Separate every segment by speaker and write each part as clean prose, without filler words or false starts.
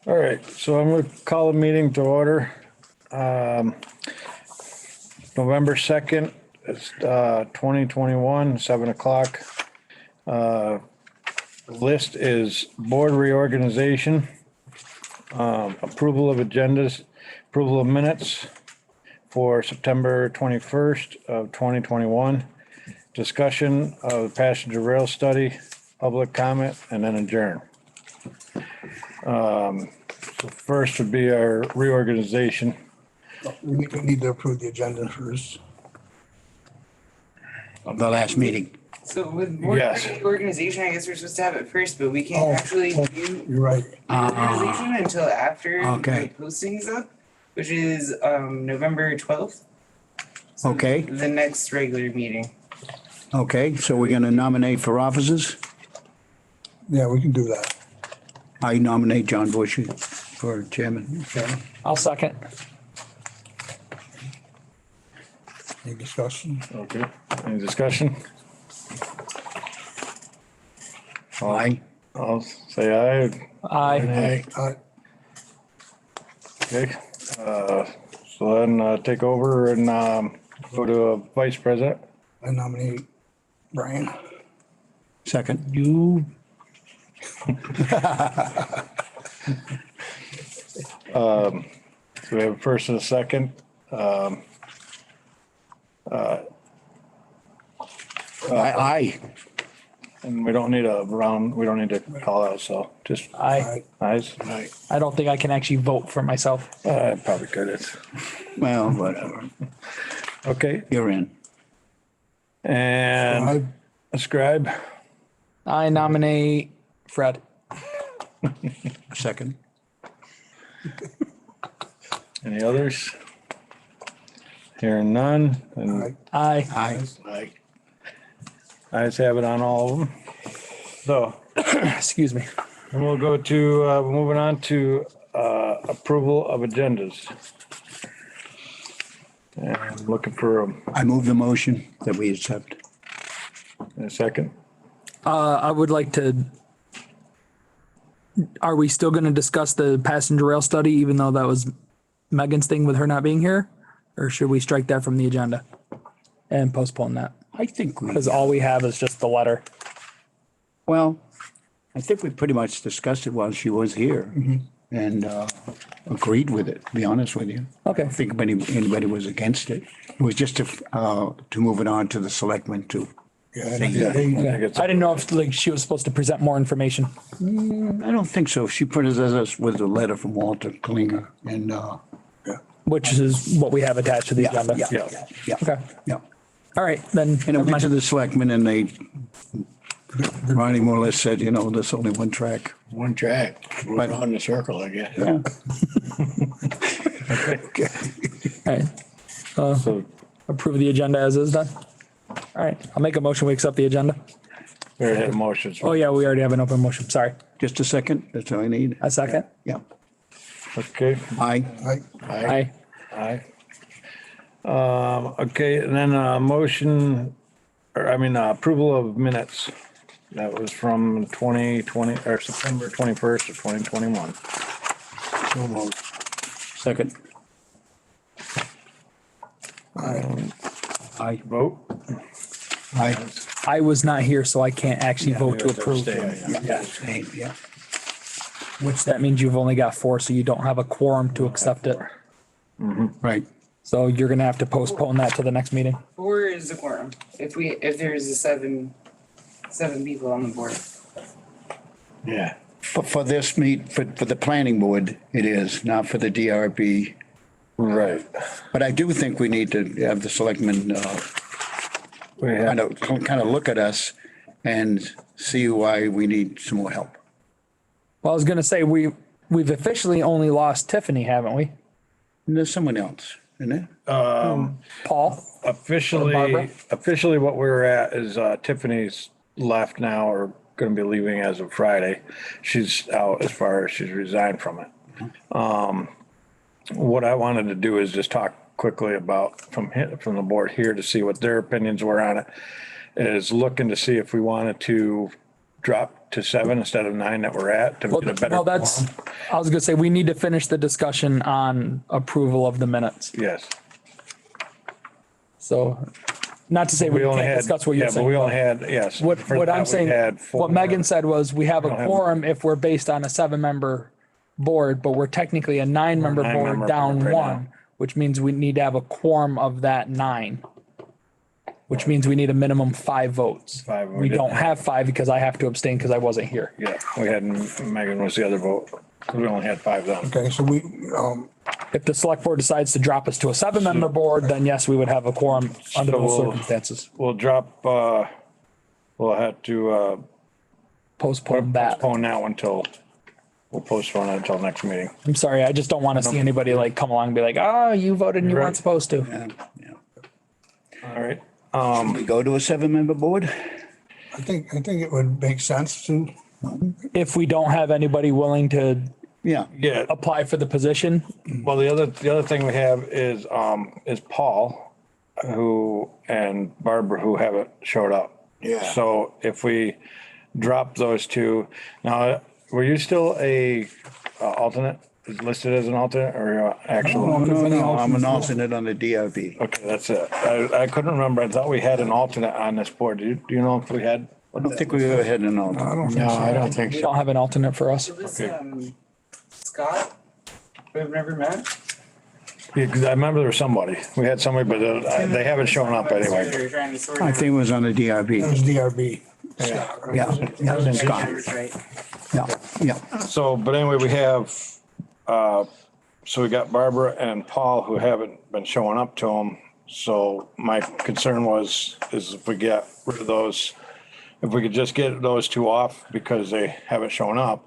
Speaker 1: All right, so I'm gonna call a meeting to order. November 2nd, it's 2021, 7:00. List is board reorganization, approval of agendas, approval of minutes for September 21st of 2021, discussion of passenger rail study, public comment, and then adjourn. So first would be our reorganization.
Speaker 2: We need to approve the agenda first.
Speaker 3: Of the last meeting.
Speaker 4: So with board
Speaker 1: Yes.
Speaker 4: reorganization, I guess we're supposed to have it first, but we can't
Speaker 2: Oh,
Speaker 4: actually
Speaker 2: oh,
Speaker 4: do
Speaker 2: You're right.
Speaker 4: reorganization until after
Speaker 3: Okay.
Speaker 4: the posting's up, which is November 12th. So
Speaker 3: Okay.
Speaker 4: The next regular meeting.
Speaker 3: Okay, so we're gonna nominate for officers.
Speaker 2: Yeah, we can do that.
Speaker 3: I nominate John Bushy for chairman.
Speaker 5: I'll second.
Speaker 2: Any discussion?
Speaker 1: Okay. Any discussion?
Speaker 3: Aye.
Speaker 1: I'll say aye.
Speaker 5: Aye.
Speaker 1: Okay. So then take over and go to vice president.
Speaker 2: I nominate Brian.
Speaker 3: Second.
Speaker 5: You,
Speaker 1: So we have a first and a second.
Speaker 3: Aye.
Speaker 1: And we don't need a round, we don't need to call out, so just
Speaker 5: I
Speaker 1: ayes.
Speaker 5: don't think I can actually vote for myself.
Speaker 1: Probably could. It's
Speaker 3: Well, whatever.
Speaker 1: okay.
Speaker 3: You're in.
Speaker 1: And scribe.
Speaker 5: I nominate Fred.
Speaker 3: Second.
Speaker 1: Any others? Hearing none. And
Speaker 5: Aye.
Speaker 3: Aye.
Speaker 1: I just have it on all of them. So,
Speaker 5: Excuse me.
Speaker 1: and we'll go to, moving on to, approval of agendas. And I'm looking for
Speaker 3: I move the motion that we accept.
Speaker 1: a second.
Speaker 5: I would like to, are we still going to discuss the passenger rail study, even though that was Megan's thing with her not being here? Or should we strike that from the agenda and postpone that?
Speaker 3: I think we,
Speaker 5: Because all we have is just the letter.
Speaker 3: well, I think we pretty much discussed it while she was here and agreed with it, to be honest with you.
Speaker 5: Okay.
Speaker 3: I don't think anybody was against it. It was just to move it on to the selectmen too.
Speaker 2: Yeah,
Speaker 1: I
Speaker 5: Okay.
Speaker 1: think
Speaker 5: I didn't know if like she was supposed to present more information.
Speaker 3: I don't think so. She put it us with a letter from Walter Klinger and,
Speaker 5: Which is what we have attached to the agenda.
Speaker 3: yeah.
Speaker 5: Okay.
Speaker 3: Yeah.
Speaker 5: All right, then.
Speaker 3: And it went to the selectmen and Ronnie more or less said, you know, there's only one track.
Speaker 6: One track, right on the circle, I guess.
Speaker 3: Yeah.
Speaker 5: All right.
Speaker 1: so.
Speaker 5: Approve the agenda as is then. All right, I'll make a motion. We accept the agenda.
Speaker 1: We already had motions.
Speaker 5: Oh, yeah, we already have an open motion. Sorry.
Speaker 3: Just a second. That's all I need.
Speaker 5: A second.
Speaker 3: Yeah.
Speaker 1: Okay,
Speaker 3: Aye.
Speaker 5: Aye.
Speaker 1: aye. Okay, and then motion, approval of minutes. That was from 2020, or September 21st of 2021.
Speaker 3: So moved. Second. Aye.
Speaker 1: Vote?
Speaker 3: Aye.
Speaker 5: I was not here, so I can't actually vote to approve.
Speaker 3: Yeah. Yeah.
Speaker 5: Which that means you've only got 4, so you don't have a quorum to accept it.
Speaker 3: Right.
Speaker 5: So you're gonna have to postpone that to the next meeting.
Speaker 4: 4 is the quorum. If there's a seven people on the board.
Speaker 1: Yeah.
Speaker 3: For this for the planning board, it is, not for the DRB.
Speaker 1: Right.
Speaker 3: But I do think we need to have the selectmen
Speaker 1: We have,
Speaker 3: kind of look at us and see why we need some more help.
Speaker 5: Well, I was gonna say, we've officially only lost Tiffany, haven't we?
Speaker 3: And there's someone else, isn't it?
Speaker 5: Paul?
Speaker 1: officially,
Speaker 5: Barbara?
Speaker 1: officially what we're at is Tiffany's left now, or gonna be leaving as of Friday. She's out as far as she's resigned from it. What I wanted to do is just talk quickly about from the board here to see what their opinions were on it. Is looking to see if we wanted to drop to 7 instead of 9 that we're at to
Speaker 5: Well,
Speaker 1: get a better
Speaker 5: well, that's,
Speaker 1: quorum?
Speaker 5: I was gonna say, we need to finish the discussion on approval of the minutes.
Speaker 1: Yes.
Speaker 5: So not to say we
Speaker 1: We only
Speaker 5: can't
Speaker 1: had,
Speaker 5: discuss what you're
Speaker 1: yeah, but
Speaker 5: saying.
Speaker 1: we only
Speaker 5: but
Speaker 1: had, yes.
Speaker 5: What,
Speaker 1: for
Speaker 5: what
Speaker 1: that
Speaker 5: I'm
Speaker 1: we
Speaker 5: saying,
Speaker 1: had
Speaker 5: what
Speaker 1: 4.
Speaker 5: Megan said was we have a
Speaker 1: don't have-
Speaker 5: quorum if we're based on a 7-member board, but we're technically a 9-member board
Speaker 1: 9-member
Speaker 5: down
Speaker 1: board right
Speaker 5: one,
Speaker 1: now.
Speaker 5: which means we need to have a quorum of that 9. Which means we need a minimum 5 votes.
Speaker 1: 5, we
Speaker 5: We
Speaker 1: didn't
Speaker 5: don't have 5 because I have to abstain because I wasn't here.
Speaker 1: Yeah, we had, Megan was the other vote. We only had 5 then.
Speaker 2: Okay, so we,
Speaker 5: If the select board decides to drop us to a 7-member board, then yes, we would have a quorum under
Speaker 1: So
Speaker 5: those
Speaker 1: we'll-
Speaker 5: circumstances.
Speaker 1: We'll drop, we'll have to,
Speaker 5: Postpone that.
Speaker 1: postpone that one till, we'll postpone it until next meeting.
Speaker 5: I'm sorry, I just don't want to see anybody like come along and be like, oh, you voted and you
Speaker 1: Right.
Speaker 5: weren't supposed to.
Speaker 3: Yeah, yeah.
Speaker 1: All right.
Speaker 3: We go to a 7-member board?
Speaker 2: I think it would make sense to,
Speaker 5: If we don't have anybody willing to
Speaker 3: Yeah.
Speaker 1: Yeah,
Speaker 5: apply for the position,
Speaker 1: well, the other thing we have is Paul, who, and Barbara, who haven't showed up.
Speaker 3: Yeah.
Speaker 1: So if we drop those two, now, were you still a alternate, listed as an alternate or actual?
Speaker 3: No, I'm an alternate on the DRB.
Speaker 1: Okay, that's it. I couldn't remember. I thought we had an alternate on this board. Do you know if we had?
Speaker 3: I don't think we ever had an alternate.
Speaker 2: I don't think
Speaker 6: No,
Speaker 2: so.
Speaker 6: I don't think
Speaker 5: we
Speaker 6: so.
Speaker 5: don't have an alternate for us.
Speaker 4: So this, Scott, we've never met?
Speaker 1: Yeah, 'cause I remember there was somebody. We had somebody, but they haven't shown up anyway.
Speaker 4: You're trying to sort
Speaker 3: I
Speaker 4: out.
Speaker 3: think it was on the DRB.
Speaker 2: It was DRB. Scott, right?
Speaker 3: Yeah, yeah, Scott.
Speaker 4: Right.
Speaker 3: Yeah, yeah.
Speaker 1: So, but anyway, we have, so we got Barbara and Paul who haven't been showing up to them. So my concern is if we get rid of those, if we could just get those 2 off because they haven't shown up,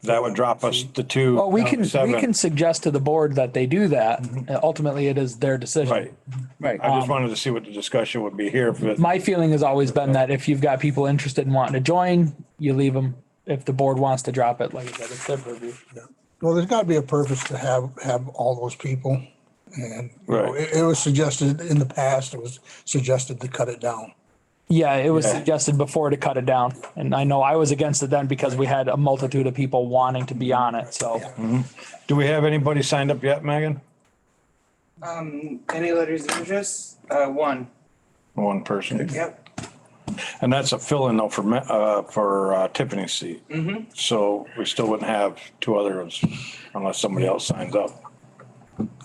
Speaker 1: that would drop us to 2.
Speaker 5: Well, we
Speaker 1: down to
Speaker 5: can
Speaker 1: 7.
Speaker 5: suggest to the board that they do that. Ultimately, it is their decision.
Speaker 1: Right.
Speaker 3: Right.
Speaker 1: I just wanted to see what the discussion would be here. If it-
Speaker 5: My feeling has always been that if you've got people interested in wanting to join, you leave them. If the board wants to drop it, like I said, it's their purview.
Speaker 2: Well, there's got to be a purpose to have all those people. And, you know,
Speaker 1: Right.
Speaker 2: it was suggested in the past, it was suggested to cut it down.
Speaker 5: Yeah, it was
Speaker 1: Yeah.
Speaker 5: suggested before to cut it down. And I know I was against it then because we had a multitude of people wanting to be on it, so.
Speaker 1: Do we have anybody signed up yet, Megan?
Speaker 4: Any letters of interest? One.
Speaker 1: One person.
Speaker 4: Yep.
Speaker 1: And that's a fill-in though for Tiffany's seat. So we still wouldn't have 2 others unless somebody else signs up.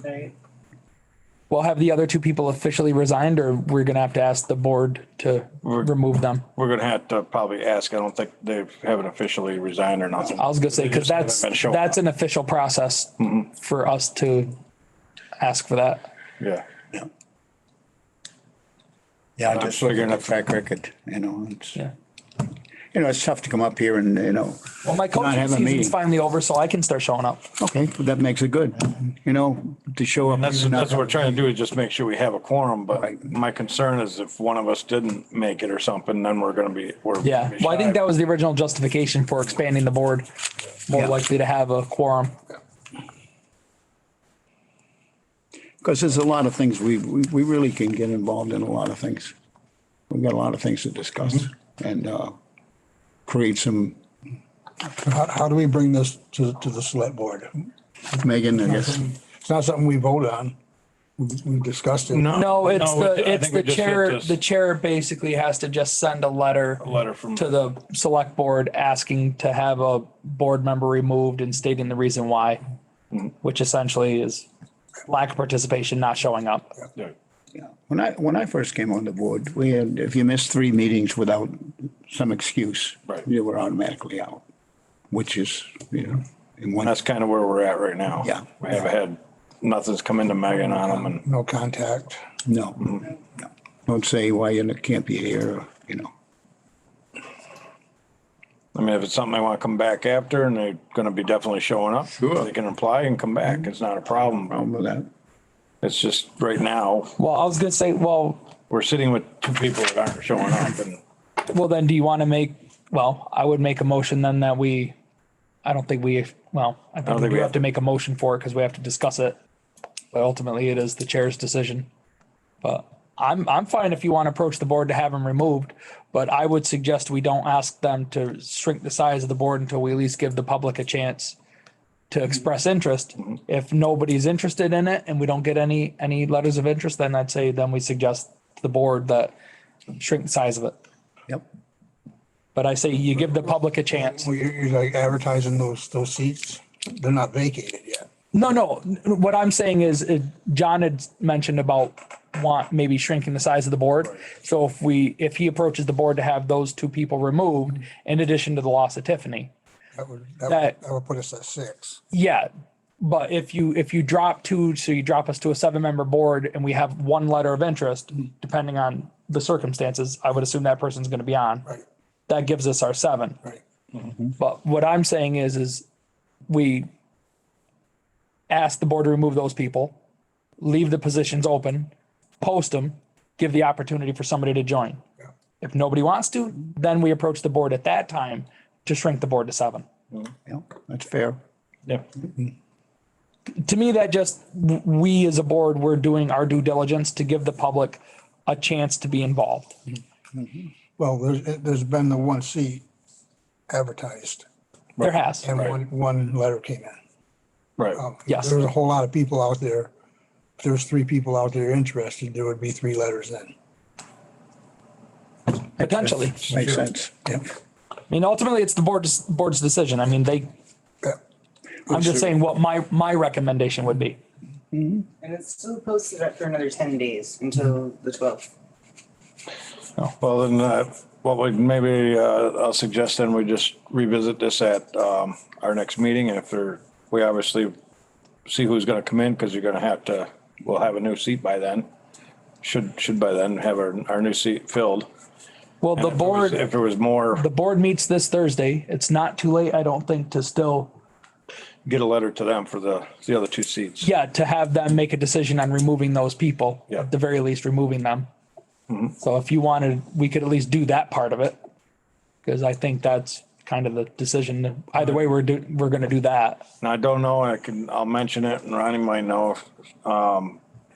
Speaker 4: Right.
Speaker 5: Well, have the other 2 people officially resigned or we're gonna have to ask the board to remove them?
Speaker 1: We're gonna have to probably ask. I don't think they haven't officially resigned or nothing.
Speaker 5: I was gonna say,
Speaker 1: They
Speaker 5: because
Speaker 1: just haven't been showing
Speaker 5: that's
Speaker 1: up.
Speaker 5: an official process for us to ask for that.
Speaker 1: Yeah.
Speaker 3: Yeah,
Speaker 1: I'm
Speaker 3: just
Speaker 1: figuring
Speaker 3: looking at
Speaker 1: if-
Speaker 3: track record, it's,
Speaker 5: Yeah.
Speaker 3: it's tough to come up here and,
Speaker 5: Well, my
Speaker 3: Not
Speaker 5: coaching
Speaker 3: have a
Speaker 5: season's
Speaker 3: meeting.
Speaker 5: finally over, so I can start showing up.
Speaker 3: okay, that makes it good, to show up.
Speaker 1: That's what we're trying to do is just make sure we have a quorum, but
Speaker 3: Right.
Speaker 1: my concern is if one of us didn't make it or something, then we're.
Speaker 5: Yeah, well, I think that was the original justification for expanding the board. More
Speaker 3: Yeah.
Speaker 5: likely to have a quorum.
Speaker 3: Because there's a lot of things, we really can get involved in a lot of things. We've got a lot of things to discuss and create some,
Speaker 2: How do we bring this to the select board?
Speaker 3: Megan, I guess.
Speaker 2: It's not something we vote on. We discussed it.
Speaker 5: No, it's
Speaker 1: I think we
Speaker 5: the
Speaker 1: just hit
Speaker 5: chair,
Speaker 1: this.
Speaker 5: the chair basically has to just send a letter
Speaker 1: Letter from.
Speaker 5: to the select board asking to have a board member removed and stating the reason why, which essentially is lack of participation, not showing up.
Speaker 1: Yeah.
Speaker 3: Yeah. When I first came on the board, we had, if you missed 3 meetings without some excuse,
Speaker 1: Right.
Speaker 3: you were automatically out, which is, in
Speaker 1: And
Speaker 3: one,
Speaker 1: that's kind of where we're at right now.
Speaker 3: Yeah.
Speaker 1: We haven't had, nothing's come into Megan on them and.
Speaker 2: No contact.
Speaker 3: no. Don't say why you can't be here,
Speaker 1: I mean, if it's something they want to come back after and they're going to be definitely showing up.
Speaker 3: Sure.
Speaker 1: They can apply and come back. It's not a problem.
Speaker 3: problem with that.
Speaker 1: It's just right now,
Speaker 5: Well, I was gonna say, well,
Speaker 1: we're sitting with 2 people that aren't showing up and
Speaker 5: then do you want to I would make a motion then that I don't think we
Speaker 1: think
Speaker 5: do
Speaker 1: we
Speaker 5: have to make a motion for it because we have to discuss it. But ultimately it is the chair's decision. But I'm fine if you want to approach the board to have them removed, but I would suggest we don't ask them to shrink the size of the board until we at least give the public a chance to express interest. If nobody's interested in it and we don't get any letters of interest, then I'd say then we suggest to the board that shrink the size of it.
Speaker 3: Yep.
Speaker 5: But I say you give the public a chance.
Speaker 2: Well, you're like advertising those seats. They're not vacated yet.
Speaker 5: No. What I'm saying is John had mentioned about maybe shrinking the size of the board. So if he approaches the board to have those two people removed, in addition to the loss of Tiffany.
Speaker 2: That would put us at 6.
Speaker 5: Yeah. But if you drop two, so you drop us to a 7-member board and we have one letter of interest, depending on the circumstances, I would assume that person's going to be on.
Speaker 2: Right.
Speaker 5: That gives us our 7.
Speaker 2: Right.
Speaker 5: But what I'm saying is we ask the board to remove those people, leave the positions open, post them, give the opportunity for somebody to join.
Speaker 2: Yeah.
Speaker 5: If nobody wants to, then we approach the board at that time to shrink the board to 7.
Speaker 3: Yeah, that's fair.
Speaker 1: Yeah.
Speaker 5: To me, that just, we as a board, we're doing our due diligence to give the public a chance to be involved.
Speaker 2: Well, there's been the 1 seat advertised
Speaker 5: There has.
Speaker 2: and one letter came in.
Speaker 1: Right.
Speaker 5: Yes.
Speaker 2: There's a whole lot of people out there. If there's 3 people out there interested, there would be 3 letters in.
Speaker 5: Potentially.
Speaker 3: Makes sense.
Speaker 2: Yep.
Speaker 5: I mean, ultimately, it's the board's decision. I mean,
Speaker 2: Yeah.
Speaker 5: I'm just saying what my recommendation would be.
Speaker 4: And it's still posted up for another 10 days until the 12th.
Speaker 1: Well, then, I'll suggest then we just revisit this at, our next meeting. And if we obviously see who's gonna come in, cause we'll have a new seat by then. Should by then have our new seat filled.
Speaker 5: Well, the board,
Speaker 1: If there was more,
Speaker 5: the board meets this Thursday. It's not too late, I don't think, to still,
Speaker 1: get a letter to them for the other 2 seats.
Speaker 5: yeah, to have them make a decision on removing those people.
Speaker 1: Yeah.
Speaker 5: At the very least, removing them. So if you wanted, we could at least do that part of it. Cause I think that's kind of the decision. Either way, we're gonna do that.
Speaker 1: And I don't know, I'll mention it and Ronnie might know,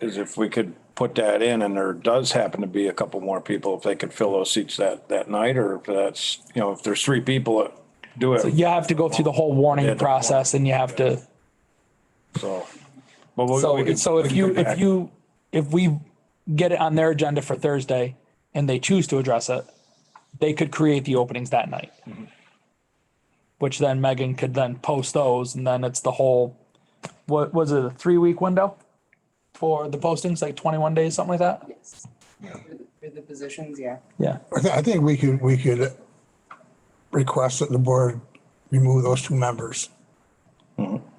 Speaker 1: is if we could put that in and there does happen to be a couple more people, if they could fill those seats that night, or if that's, if there's 3 people that do it.
Speaker 5: You have to go through the whole warning
Speaker 1: Yeah.
Speaker 5: process and you have to.
Speaker 1: So. But we could-
Speaker 5: So if we get it on their agenda for Thursday and they choose to address it, they could create the openings that night. Which then Megan could then post those and then it's the whole, what was it, a 3-week window for the postings, like 21 days, something like that?
Speaker 4: Yes. For the positions, yeah.
Speaker 5: Yeah.
Speaker 2: I think we could request that the board remove those 2 members.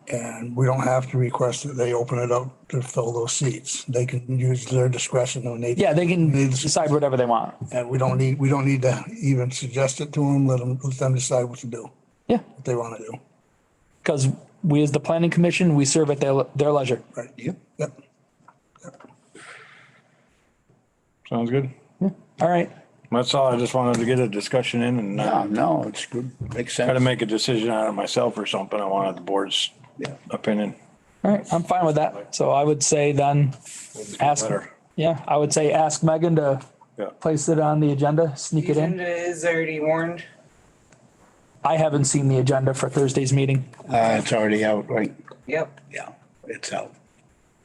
Speaker 2: And we don't have to request that they open it up to fill those seats. They can use their discretion when they.
Speaker 5: Yeah, they can decide whatever they want.
Speaker 2: And we don't need to even suggest it to them. Let them decide what to do,
Speaker 5: Yeah.
Speaker 2: what they want to do.
Speaker 5: Because we as the planning commission, we serve at their leisure.
Speaker 2: Right.
Speaker 3: Yep.
Speaker 2: Yep.
Speaker 1: Sounds good.
Speaker 5: All right.
Speaker 1: That's all. I just wanted to get a discussion in and
Speaker 3: No, it's good. Makes
Speaker 1: try to
Speaker 3: sense.
Speaker 1: make a decision out of myself or something. I wanted the board's
Speaker 3: Yeah.
Speaker 1: opinion.
Speaker 5: All right. I'm fine with that. So I would say then ask,
Speaker 1: Letter.
Speaker 5: I would say ask Megan to
Speaker 1: Yeah.
Speaker 5: place it on the agenda, sneak
Speaker 4: The
Speaker 5: it in.
Speaker 4: agenda is already warned.
Speaker 5: I haven't seen the agenda for Thursday's meeting.
Speaker 3: It's already out, right?
Speaker 4: Yep.
Speaker 3: Yeah, it's out.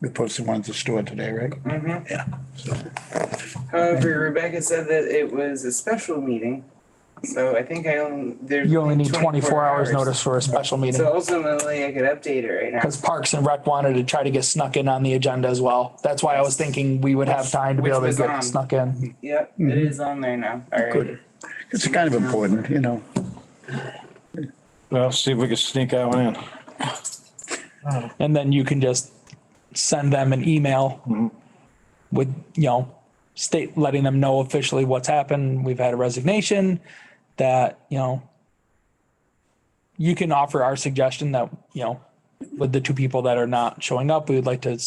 Speaker 3: We posted one at the store today, right? Yeah. So,
Speaker 4: However, Rebecca said that it was a special meeting. So I think
Speaker 5: You only need 24 hours notice for a special meeting.
Speaker 4: So ultimately I could update it right now.
Speaker 5: Because Parks and Rec wanted to try to get snuck in on the agenda as well. That's why I was thinking we would have time to be
Speaker 4: Which
Speaker 5: able to
Speaker 4: was
Speaker 5: get
Speaker 4: on.
Speaker 5: snuck in.
Speaker 4: Yep, it is on there now. All right.
Speaker 3: good. It's kind of important, you know.
Speaker 1: Well, see if we can sneak that one in.
Speaker 5: And then you can just send them an email with, letting them know officially what's happened. We've had a resignation that, you can offer our suggestion that, with the 2 people that are not showing up, we would like to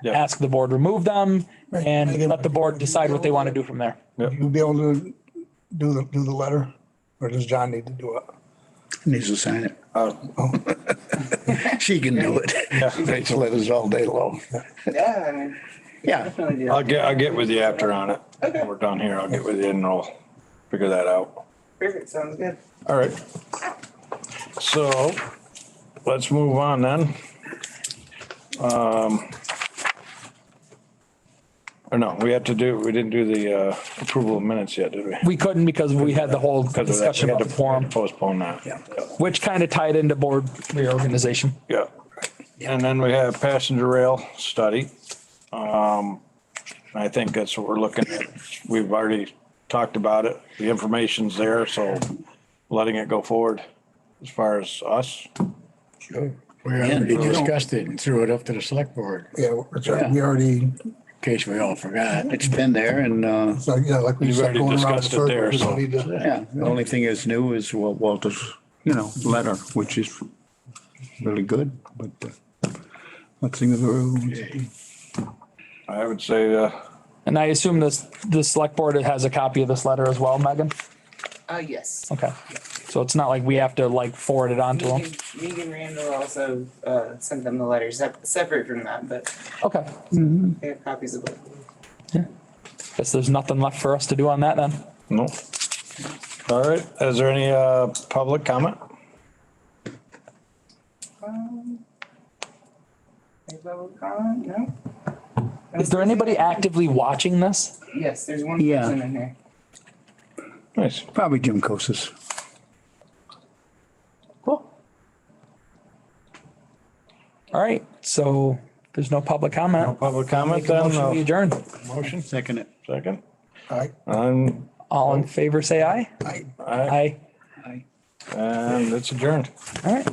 Speaker 1: Yeah.
Speaker 5: ask the board remove them
Speaker 2: Right.
Speaker 5: and let the board decide what they want to do from there.
Speaker 2: You be able to do the letter, or does John need to do it?
Speaker 3: Needs to sign it.
Speaker 1: Oh.
Speaker 3: She can do it. Writes letters all day long.
Speaker 4: Yeah, I mean,
Speaker 3: Yeah,
Speaker 4: Definitely do.
Speaker 1: I'll get with you after on it.
Speaker 4: Okay.
Speaker 1: When we're done here, I'll get with you and we'll figure that out.
Speaker 4: Perfect, sounds good.
Speaker 1: All right. So let's move on then. Or no, we didn't do the approval of minutes yet, did we?
Speaker 5: We couldn't because we had the whole
Speaker 1: Because of that,
Speaker 5: discussion
Speaker 1: we had
Speaker 5: about
Speaker 1: to
Speaker 5: the quorum,
Speaker 1: postpone that.
Speaker 3: Yeah.
Speaker 5: which kind of tied into board reorganization.
Speaker 1: Yeah. And then we have passenger rail study. I think that's what we're looking at. We've already talked about it. The information's there, so letting it go forward as far as us.
Speaker 6: Sure. We already discussed it and threw it up to the select board,
Speaker 2: Yeah, that's right. We already,
Speaker 6: in case we all forgot.
Speaker 3: it's been there and,
Speaker 2: so yeah, like we
Speaker 1: You've
Speaker 2: said,
Speaker 1: already
Speaker 2: going around the
Speaker 1: discussed it there,
Speaker 2: circle.
Speaker 1: so-
Speaker 2: We don't need to-
Speaker 3: yeah, the only thing is new is Walter's, letter, which is really good, but let's see the
Speaker 1: I would say,
Speaker 5: And I assume the select board has a copy of this letter as well, Megan?
Speaker 4: Yes.
Speaker 5: Okay. So it's not like we have to like forward it on to them.
Speaker 4: Megan Randall also sent them the letters separate from that, but
Speaker 5: Okay.
Speaker 4: they have copies of both.
Speaker 5: Guess there's nothing left for us to do on that then.
Speaker 1: no. All right. Is there any public comment?
Speaker 4: Any public comment? No?
Speaker 5: Is there anybody actively watching this?
Speaker 4: Yes, there's one
Speaker 3: Yeah.
Speaker 4: person in here.
Speaker 1: Nice.
Speaker 3: Probably Jim Kosis.
Speaker 5: Cool. All right. So there's no public comment.
Speaker 1: No public comment
Speaker 5: Make a
Speaker 1: then?
Speaker 5: motion, we adjourn.
Speaker 1: Motion,
Speaker 3: Second it.
Speaker 1: second.
Speaker 2: All right.
Speaker 5: All in favor, say aye.
Speaker 2: I-
Speaker 1: Aye.
Speaker 5: Aye.
Speaker 3: Aye.
Speaker 1: And it's adjourned.
Speaker 5: All right.